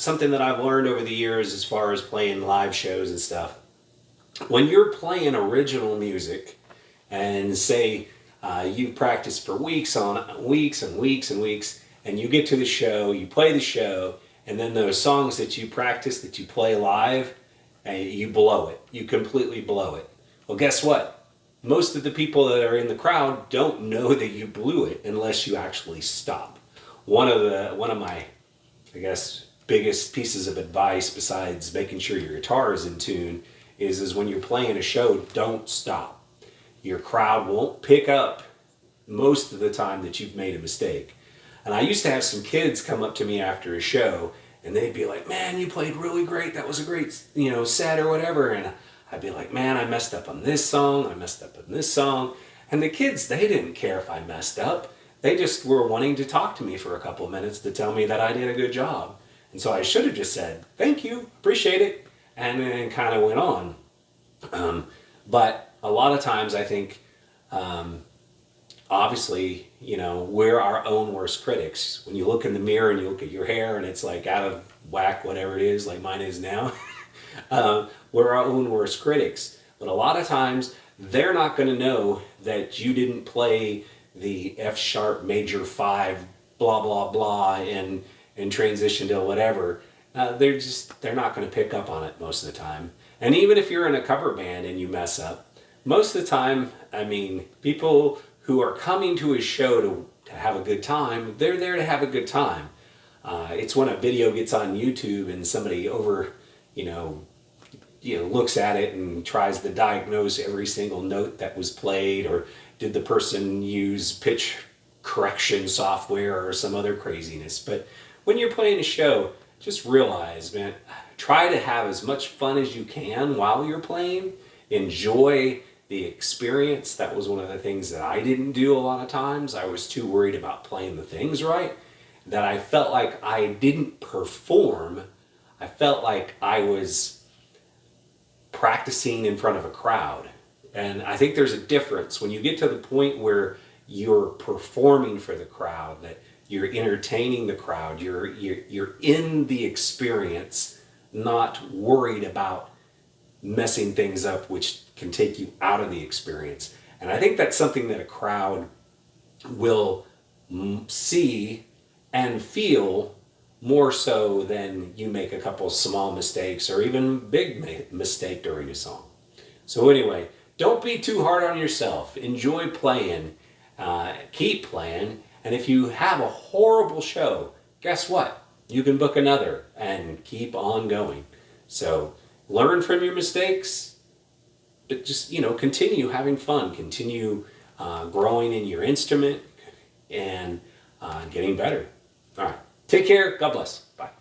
something that I've learned over the years as far as playing live shows and stuff. When you're playing original music, and say you've practiced for weeks on weeks and weeks and weeks, and you get to the show, you play the show, and then those songs that you practice, that you play live, and you blow it. You completely blow it. Well, guess what? Most of the people that are in the crowd don't know that you blew it unless you actually stop. One of my, I guess, biggest pieces of advice, besides making sure your guitar is in tune, is when you're playing a show, don't stop. Your crowd won't pick up most of the time that you've made a mistake. And I used to have some kids come up to me after a show, and they'd be like, "Man, you played really great. That was a great, set or whatever." And I'd be like, "Man, I messed up on this song. I messed up on this song." And the kids, they didn't care if I messed up. They just were wanting to talk to me for a couple of minutes to tell me that I did a good job. And so I should have just said, "Thank you, appreciate it," and then kind of went on. But a lot of times I think, obviously, we're our own worst critics. When you look in the mirror and you look at your hair and it's like out of whack, whatever it is, like mine is now, we're our own worst critics. But a lot of times they're not going to know that you didn't play the F sharp major 5 blah blah blah and transition to whatever. They're not going to pick up on it most of the time. And even if you're in a cover band and you mess up, most of the time, people who are coming to a show to have a good time, they're there to have a good time. It's when a video gets on YouTube and somebody looks at it and tries to diagnose every single note that was played, or did the person use pitch correction software or some other craziness. But when you're playing a show, just realize, man, try to have as much fun as you can while you're playing. Enjoy the experience. That was one of the things that I didn't do a lot of times. I was too worried about playing the things right that I felt like I didn't perform. I felt like I was practicing in front of a crowd. And I think there's a difference when you get to the point where you're performing for the crowd, that you're entertaining the crowd, you're in the experience, not worried about messing things up, which can take you out of the experience. And I think that's something that a crowd will see and feel more so than you make a couple small mistakes or even big mistake during a song. So anyway, don't be too hard on yourself. Enjoy playing, keep playing, and if you have a horrible show, guess what? You can book another and keep on going. So learn from your mistakes, but just, continue having fun, continue growing in your instrument and getting better. All right. Take care. God bless. Bye.